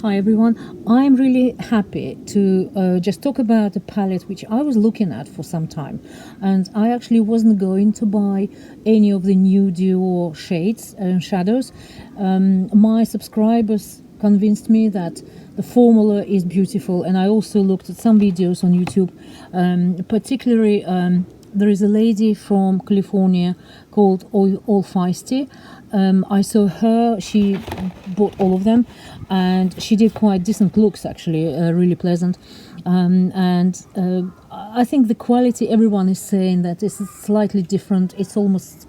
Hi everyone, I'm really happy to just talk about a palette which I was looking at for some time, and I actually wasn't going to buy any of the new Dior shades and shadows. My subscribers convinced me that the formula is beautiful, and I also looked at some videos on YouTube, particularly there is a lady from California called All Feisty. I saw her, she bought all of them, and she did quite decent looks actually, really pleasant. I think the quality, everyone is saying that this is slightly different, it's almost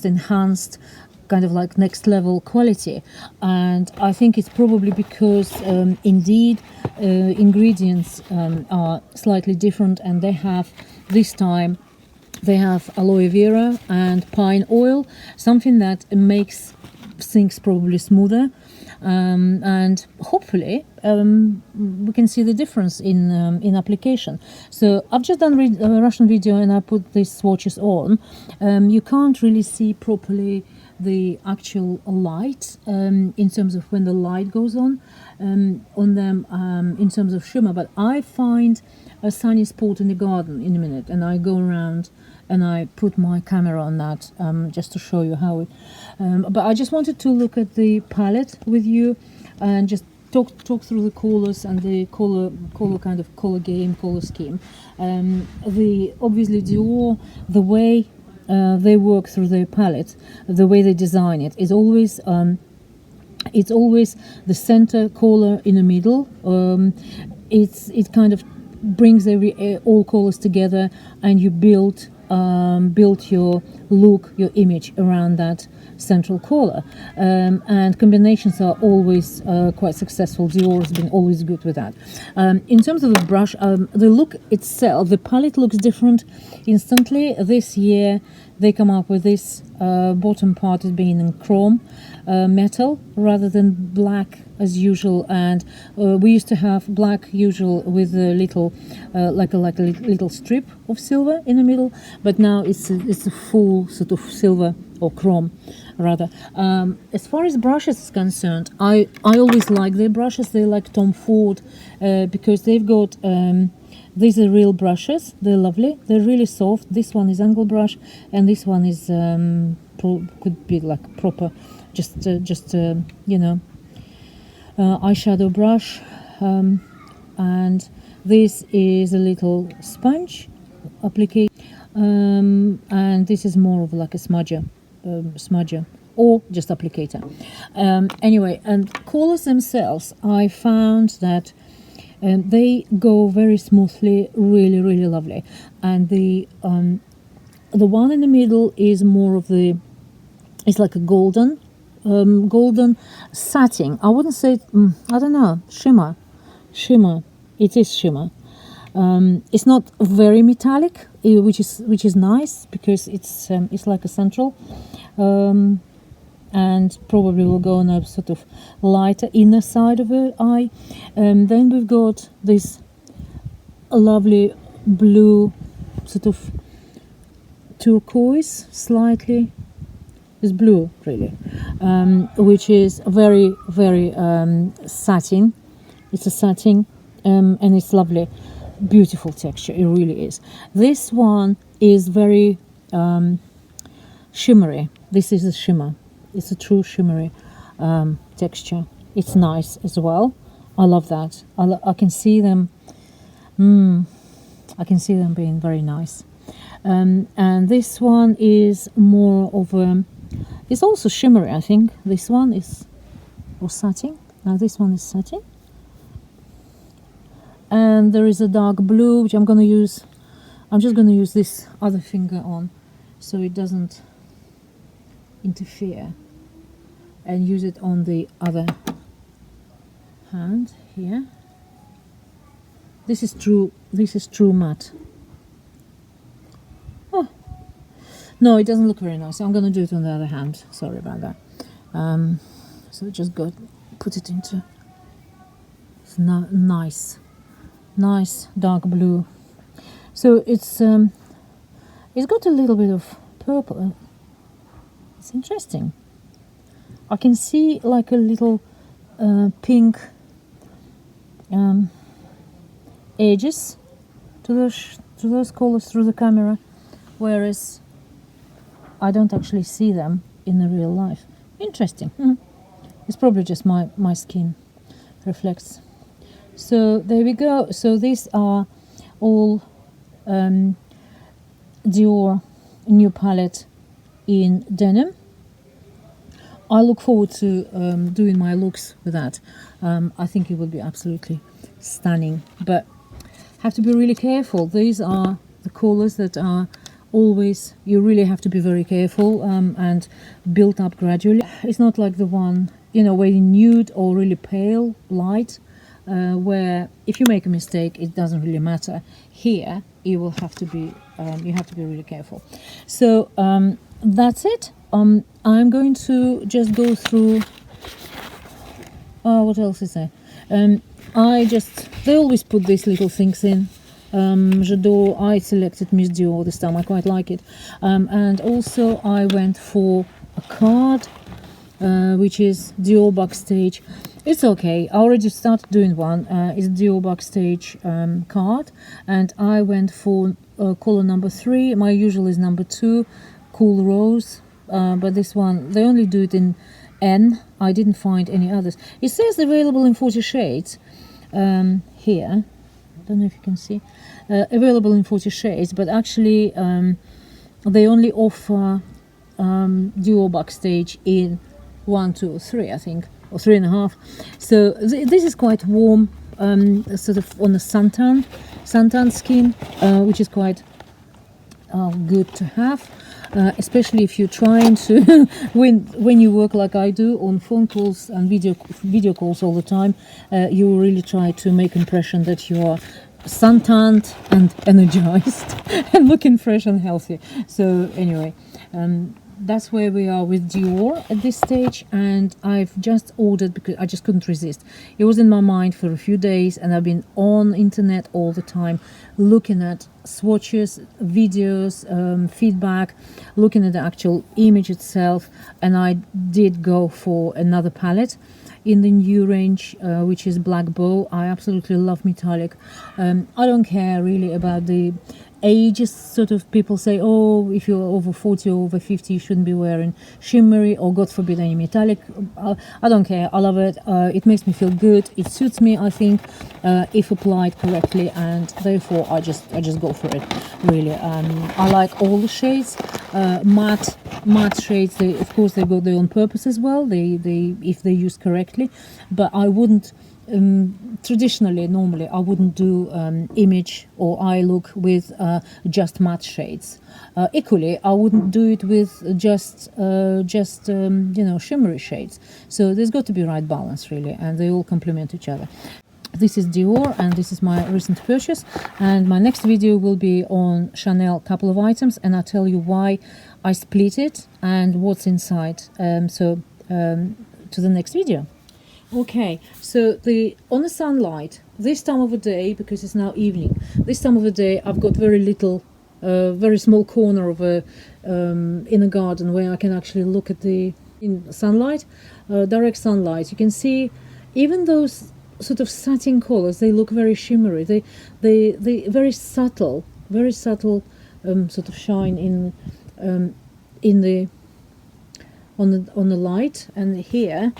enhanced, kind of like next level quality. And I think it's probably because indeed ingredients are slightly different, and they have this time they have aloe vera and pine oil, something that makes things probably smoother, and hopefully we can see the difference in application. So I've just done a Russian video and I put these swatches on. You can't really see properly the actual light in terms of when the light goes on them in terms of shimmer, but I find a sunny spot in the garden in a minute, and I go around and I put my camera on that just to show you how it but I just wanted to look at the palette with you and just talk through the colors and the color kind of color game, color scheme. The obviously Dior, the way they work through their palette, the way they design it is always it's always the center color in the middle. It kind of brings all colors together, and you build your look, your image around that central color, and combinations are always quite successful. Dior has been always good with that. In terms of the brush, the look itself, the palette looks different instantly. This year they come up with this bottom part as being in chrome metal rather than black as usual, and we used to have black usual with a little like a little strip of silver in the middle, but now it's a full sort of silver or chrome rather. As far as brushes is concerned, I always like their brushes. They like Tom Ford because they've got these are real brushes. They're lovely, they're really soft. This one is angle brush, and this one is could be like proper just you know, eyeshadow brush, and this is a little sponge application, and this is more of like a smudger or just applicator. Anyway, and colors themselves, I found that they go very smoothly, really lovely, and the one in the middle is more of the, it's like a golden satin. I wouldn't say I don't know, shimmer. It is shimmer. It's not very metallic, which is nice because it's like a central, and probably will go on a sort of lighter inner side of the eye. Then we've got this lovely blue sort of turquoise, slightly. Is blue really, which is very satin. It's a satin, and it's lovely, beautiful texture. It really is. This one is very shimmery. This is a shimmer. It's a true shimmery texture. It's nice as well. I love that. I can see them. I can see them being very nice. And this one is more of a. It's also shimmery, I think. This one is, or satin. Now this one is satin. And there is a dark blue, which I'm going to use. I'm just going to use this other finger on, so it doesn't interfere, and use it on the other hand here. This is true matte. No, it doesn't look very nice. I'm going to do it on the other hand. Sorry about that. So just put it into nice dark blue. So it's got a little bit of purple. It's interesting. I can see like a little pink edges to those colors through the camera, whereas I don't actually see them in the real life. Interesting. It's probably just my skin reflects. So there we go. So these are all Dior new palette in denim. I look forward to doing my looks with that. I think it would be absolutely stunning, but have to be really careful. These are the colors that are always, you really have to be very careful and build up gradually. It's not like the one, you know, very nude or really pale light, where if you make a mistake it doesn't really matter. Here you will have to be you have to be really careful. So that's it. I'm going to just go through what else is there. They always put these little things in. J'adore. I selected Miss Dior this time. I quite like it. And also I went for a card, which is Dior Backstage. It's okay. I already started doing one. It's Dior Backstage card, and I went for color number 3. My usual is number 2, Cool Rose, but this one they only do it in N. I didn't find any others. It says available in 40 shades here. I don't know if you can see. Available in 40 shades, but actually they only offer Dior Backstage in 1, 2, 3, I think, or 3.5. So this is quite warm, sort of on the suntan skin, which is quite good to have, especially if you're trying to when you work like I do on phone calls and video calls all the time. You really try to make impression that you are suntanned and energized and looking fresh and healthy. So anyway, that's where we are with Dior at this stage, and I've just ordered because I just couldn't resist. It was in my mind for a few days, and I've been on internet all the time looking at swatches, videos, feedback, looking at the actual image itself, and I did go for another palette in the new range, which is Black Bow. I absolutely love metallic. I don't care really about the ages. Sort of people say, oh, if you're over 40 or over 50 you shouldn't be wearing shimmery or God forbid any metallic. I don't care. I love it. It makes me feel good. It suits me, I think, if applied correctly, and therefore I just go for it, really. I like all the shades. Matte shades, of course they got their own purpose as well, they if they're used correctly, but I wouldn't normally I wouldn't do image or eye look with just matte shades. Equally, I wouldn't do it with just shimmery shades. So there's got to be right balance, really, and they all complement each other. This is Dior, and this is my recent purchase, and my next video will be on Chanel couple of items, and I'll tell you why I split it and what's inside. To the next video. Okay, so on the sunlight, this time of the day, because it's now evening, this time of the day I've got very little, very small corner of a in a garden where I can actually look at the sunlight, direct sunlight. You can see even those sort of satin colors, they look very shimmery. They very subtle sort of shine in the on the light. And here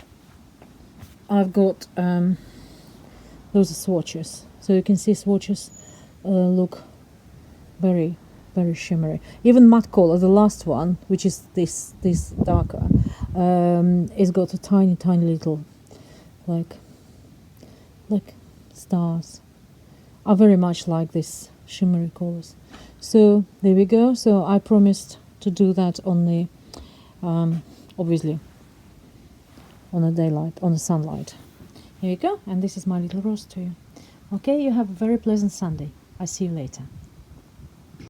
I've got those are swatches, so you can see swatches look very shimmery. Even matte color, the last one, which is this darker, it's got a tiny little like stars. I very much like this shimmery colors. So there we go. So I promised to do that on the obviously on the daylight, on the sunlight. Here you go, and this is my little rose to you. Okay, you have a very pleasant Sunday. I'll see you later.